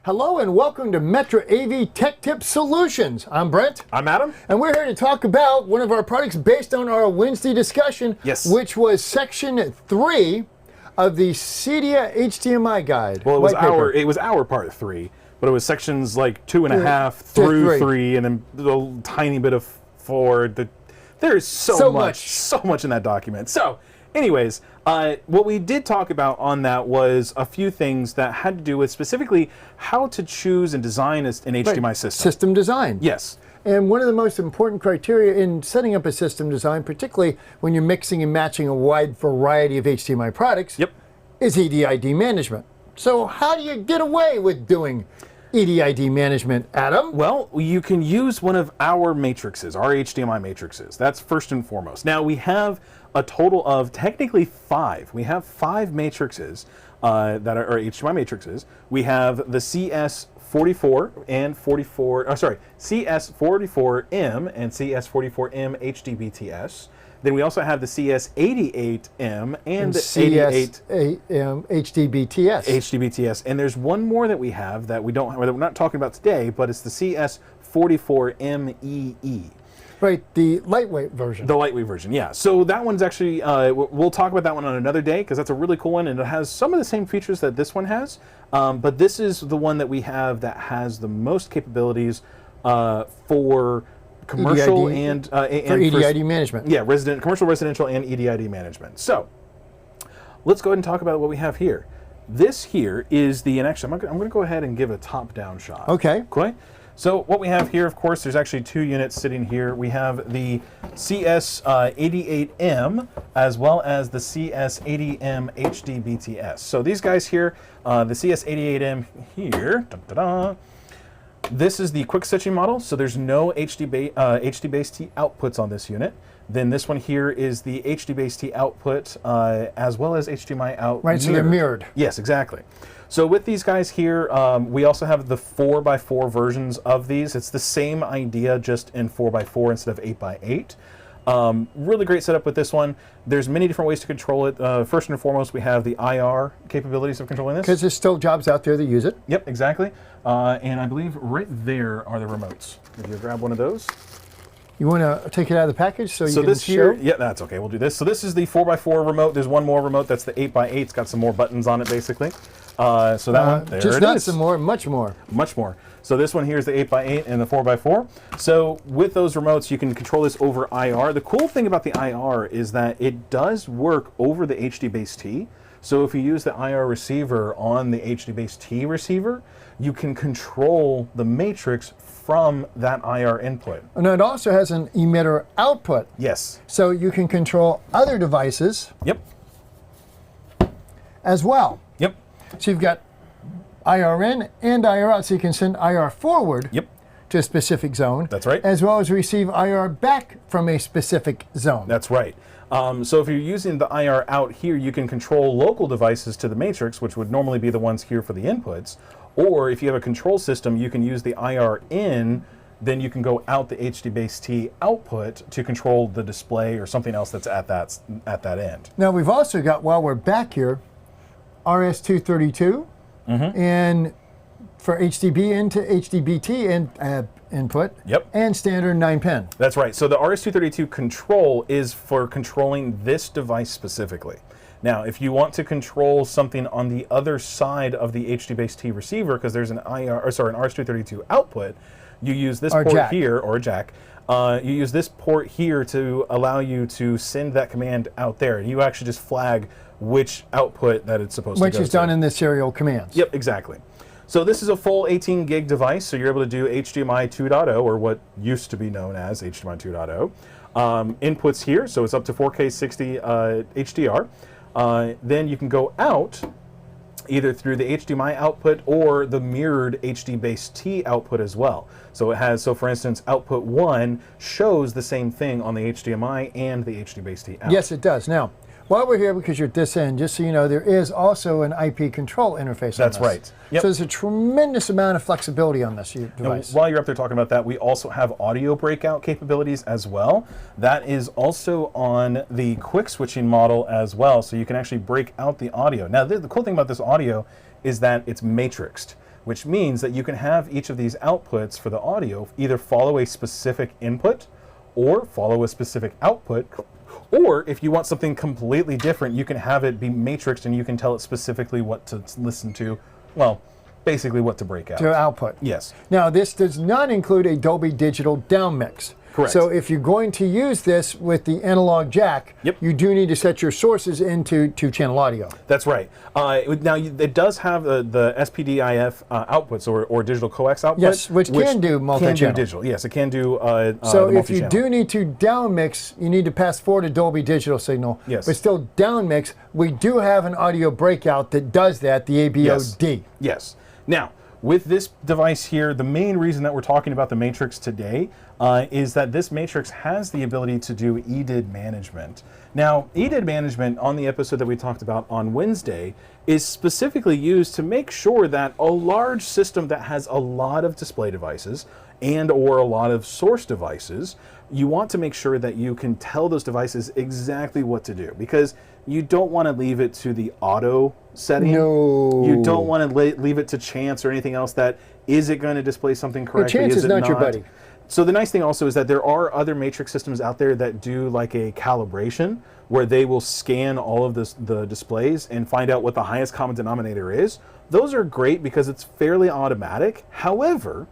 Hello and welcome to Metra AV Tech Tips Solutions. I'm Brent. I'm Adam. And we're here to talk about one of our products based on our Wednesday discussion, which was section 3 of the CEDIA HDMI guide. Well, it was our part 3, but it was sections like 2.5 through 3, and then a tiny bit of 4. There's so much in that document. So, anyways, what we did talk about on that was a few things that had to do with specifically how to choose and design an HDMI system. System design. Yes. And one of the most important criteria in setting up a system design, particularly when you're mixing and matching a wide variety of HDMI products, is EDID management. So how do you get away with doing EDID management, Adam? Well, you can use one of our matrices, our HDMI matrices. That's first and foremost. Now, we have a total of technically 5. We have 5 matrices that are HDMI matrices. We have the CS-44 and 44, CS-44M and CS-44M HDBTS. Then we also have the CS-88M and the CS-88M HDBTS. HDBTS. And there's one more that we have that we're not talking about today, but it's the CS-44MEE. Right, the lightweight version. The lightweight version, yeah. So that one's actually, we'll talk about that one on another day because that's a really cool one and it has some of the same features that this one has. But this is the one that we have that has the most capabilities for commercial EDID, for EDID management. Yeah, commercial, residential, and EDID management. So let's go ahead and talk about what we have here. This here is the, and actually I'm going to go ahead and give a top-down shot. Okay. Okay. So what we have here, of course, there's actually 2 units sitting here. We have the CS-88M as well as the CS-80M HDBTS. So these guys here, the CS-88M here, this is the quick switching model, so there's no HD-based outputs on this unit. Then this one here is the HD-based output as well as HDMI out. Right, so they're mirrored. Yes, exactly. So with these guys here, we also have the 4x4 versions of these. It's the same idea, just in 4x4 instead of 8x8. Really great setup with this one. There's many different ways to control it. First and foremost, we have the IR capabilities of controlling this. Because there's still jobs out there that use it. Yep, exactly. And I believe right there are the remotes. If you grab one of those. You want to take it out of the package so you can this show? here, yeah, that's okay. We'll do this. So this is the 4x4 remote. There's one more remote. That's the 8x8. It's got some more buttons on it, basically. So that one, there just it not is. some more, much more. Much more. So this one here is the 8x8 and the 4x4. So with those remotes, you can control this over IR. The cool thing about the IR is that it does work over the HD-based-T. So if you use the IR receiver on the HD-based-T receiver, you can control the matrix from that IR input. And it also has an emitter output. Yes. So you can control other devices. Yep. As well. Yep. So you've got IR in and IR out, so you can send IR forward to a specific zone. That's right. As well as receive IR back from a specific zone. That's right. So if you're using the IR out here, you can control local devices to the matrix, which would normally be the ones here for the inputs. Or if you have a control system, you can use the IR in, then you can go out the HD-based-T output to control the display or something else that's at that end. Now we've also got, while we're back here, RS-232 and for HDB into HDBT input and standard 9-pin. That's right. So the RS-232 control is for controlling this device specifically. Now, if you want to control something on the other side of the HD-based-T receiver, because there's an RS-232 output, you use this port here, or a jack. You use this port here to allow you to send that command out there. And you actually just flag which output that it's supposed to go to. Which is done in the serial commands. Yep, exactly. So this is a full 18 gig device, so you're able to do HDMI 2.0, or what used to be known as HDMI 2.0. Inputs here, so it's up to 4K 60 HDR. Then you can go out either through the HDMI output or the mirrored HD-based-T output as well. So it has, so for instance, output 1 shows the same thing on the HDMI and the HD-based-T out. Yes, it does. Now, while we're here, because you're at this end, just so you know, there is also an IP control interface on this. That's right. Yep. So there's a tremendous amount of flexibility on this device. While you're up there talking about that, we also have audio breakout capabilities as well. That is also on the quick switching model as well, so you can actually break out the audio. Now, the cool thing about this audio is that it's matrixed, which means that you can have each of these outputs for the audio either follow a specific input or follow a specific output, or if you want something completely different, you can have it be matrixed and you can tell it specifically what to listen to, well, basically what to break out. To output. Yes. Now, this does not include a Dolby Digital down mix. Correct. So if you're going to use this with the analog jack, you do need to set your sources into two-channel audio. That's right. Now, it does have the SPDIF outputs or digital coax output. Yes, which can do multi-channel. Can do digital, yes. It can do so if you do need to down mix, you need to pass forward a Dolby Digital signal. Yes. But still down mix, we do have an audio breakout that does that, the ABOD. Yes. Now, with this device here, the main reason that we're talking about the Matrix today is that this Matrix has the ability to do EDID management. Now, EDID management on the episode that we talked about on Wednesday is specifically used to make sure that a large system that has a lot of display devices and or a lot of source devices, you want to make sure that you can tell those devices exactly what to do, because you don't want to leave it to the auto setting. No. You don't want to leave it to chance or anything else that, is it going to display something correctly? Chance is not your buddy. So the nice thing also is that there are other matrix systems out there that do like a calibration where they will scan all of the displays and find out what the highest common denominator is. Those are great because it's fairly automatic. However,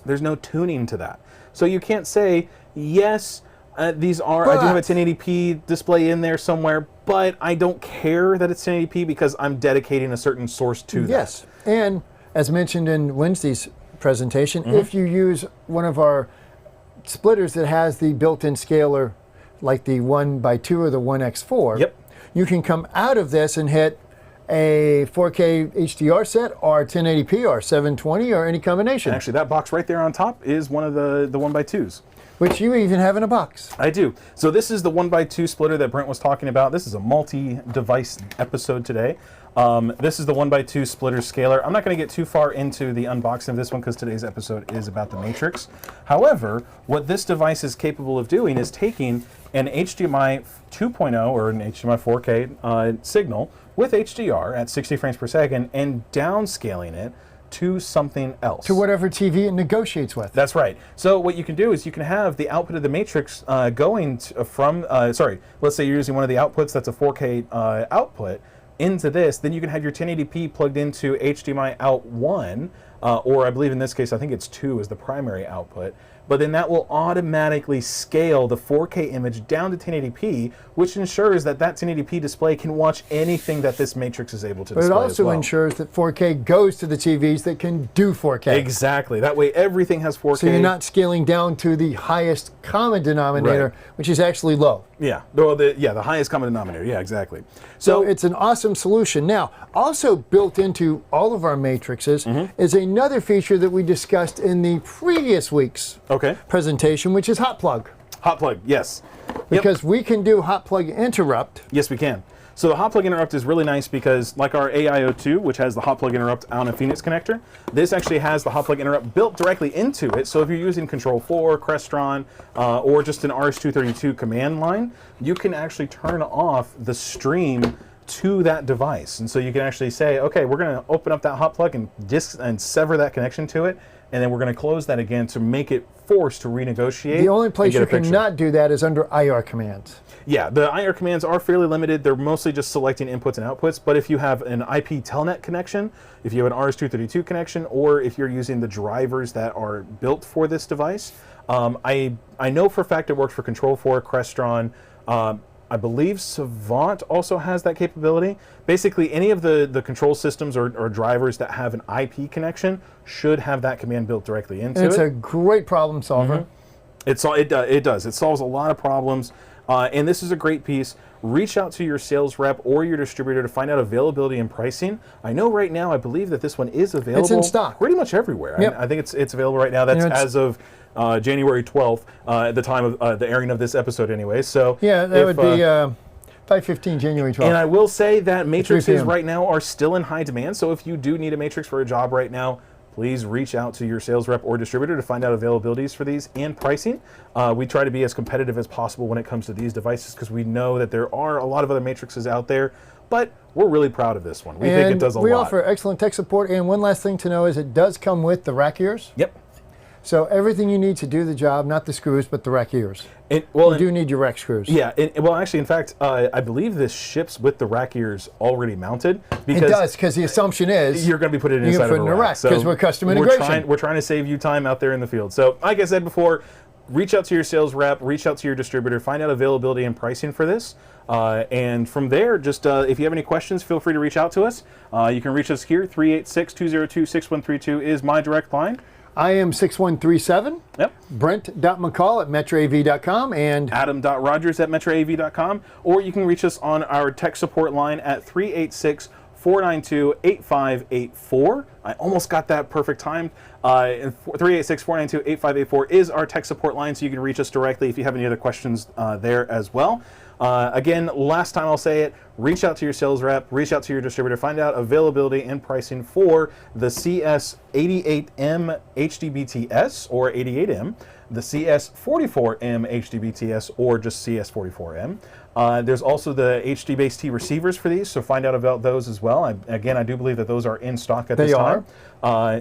there's no tuning to that. So you can't say, yes, these are, I do have a 1080p display in there somewhere, but I don't care that it's 1080p because I'm dedicating a certain source to that. Yes, and as mentioned in Wednesday's presentation, if you use one of our splitters that has the built-in scaler, like the 1x2 or the 1x4, you can come out of this and hit a 4K HDR set or 1080p or 720 or any combination. Actually, that box right there on top is one of the 1x2s. Which you even have in a box. I do. So this is the 1x2 splitter that Brent was talking about. This is a multi-device episode today. This is the 1x2 splitter scaler. I'm not going to get too far into the unboxing of this one because today's episode is about the Matrix. However, what this device is capable of doing is taking an HDMI 2.0 or an HDMI 4K signal with HDR at 60 frames per second and downscaling it to something else. To whatever TV it negotiates with. That's right. So what you can do is you can have the output of the Matrix going from, let's say you're using one of the outputs that's a 4K output into this, then you can have your 1080p plugged into HDMI out 1, or I believe in this case, I think it's 2 is the primary output. But then that will automatically scale the 4K image down to 1080p, which ensures that that 1080p display can watch anything that this Matrix is able to display. But it also ensures that 4K goes to the TVs that can do 4K. Exactly. That way everything has 4K. So you're not scaling down to the highest common denominator, which is actually low. Yeah. Well, the highest common denominator. Yeah, exactly. So it's an awesome solution. Now, also built into all of our matrices is another feature that we discussed in the previous week's presentation, which is hot plug. Hot plug, yes. Because we can do hot plug interrupt. Yes, we can. So the hot plug interrupt is really nice because like our AIO2, which has the hot plug interrupt on a Phoenix connector, this actually has the hot plug interrupt built directly into it. So if you're using Control 4, Crestron, or just an RS-232 command line, you can actually turn off the stream to that device. And so you can actually say, okay, we're going to open up that hot plug and sever that connection to it, and then we're going to close that again to make it forced to renegotiate. The only place you cannot do that is under IR commands. Yeah, the IR commands are fairly limited. They're mostly just selecting inputs and outputs, but if you have an IP telnet connection, if you have an RS-232 connection, or if you're using the drivers that are built for this device, I know for a fact it works for Control 4, Crestron, I believe Savant also has that capability. Basically, any of the control systems or drivers that have an IP connection should have that command built directly into it. It's a great problem solver. It does. It solves a lot of problems. And this is a great piece. Reach out to your sales rep or your distributor to find out availability and pricing. I know right now, I believe that this one is available. It's in stock. Pretty much everywhere. Yep. I think it's available right now. That's as of January 12th, at the time of the airing of this episode anyway. So yeah, that would be 5/15, January 12th. And I will say that matrices right now are still in high demand. So if you do need a matrix for a job right now, please reach out to your sales rep or distributor to find out availabilities for these and pricing. We try to be as competitive as possible when it comes to these devices because we know that there are a lot of other matrices out there, but we're really proud of this one. We think it does a lot. We offer excellent tech support, and one last thing to know is it does come with the rack ears. Yep. So everything you need to do the job, not the screws, but the rack ears. You do need your rack screws. Yeah, well, actually, in fact, I believe this ships with the rack ears already mounted. Because it does, because the assumption is you're going to be putting it inside of a rack. Because we're custom integration. We're trying to save you time out there in the field. So, like I said before, reach out to your sales rep, reach out to your distributor, find out availability and pricing for this. And from there, just if you have any questions, feel free to reach out to us. You can reach us here. 386-202-6132 is my direct line. I am 6137. Yep. Brent.McCall at metraav.com and Adam.Rogers at metraav.com. Or you can reach us on our tech support line at 386-492-8584. I almost got that perfect timed. 386-492-8584 is our tech support line, so you can reach us directly if you have any other questions there as well. Again, last time I'll say it, reach out to your sales rep, reach out to your distributor, find out availability and pricing for the CS-88M HDBTS or 88M, the CS-44M HDBTS or just CS-44M. There's also the HD-based T receivers for these, so find out about those as well. Again, I do believe that those are in stock at this time.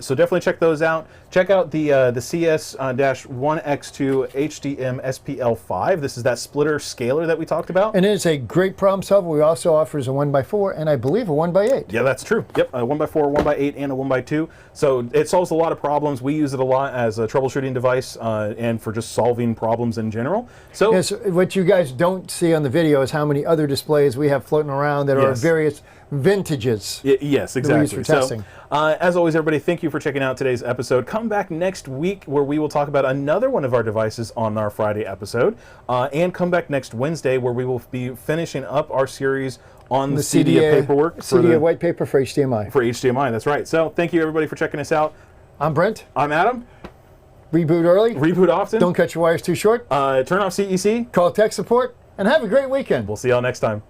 So definitely check those out. Check out the CS-1X2 HDM SPL5. This is that splitter scaler that we talked about. And it's a great problem solver. We also offers a 1x4 and I believe a 1x8. Yeah, that's true. Yep, a 1x4, 1x8, and a 1x2. So it solves a lot of problems. We use it a lot as a troubleshooting device and for just solving problems in general. So yes, what you guys don't see on the video is how many other displays we have floating around that are various vintages. Yes, exactly. For testing. So, as always, everybody, thank you for checking out today's episode. Come back next week where we will talk about another one of our devices on our Friday episode. And come back next Wednesday where we will be finishing up our series on the CDIA paperwork. CDIA white paper for HDMI. For HDMI, that's right. So thank you, everybody, for checking us out. I'm Brent. I'm Adam. Reboot early. Reboot often. Don't cut your wires too short. Turn off CEC. Call tech support. And have a great weekend. We'll see y'all next time.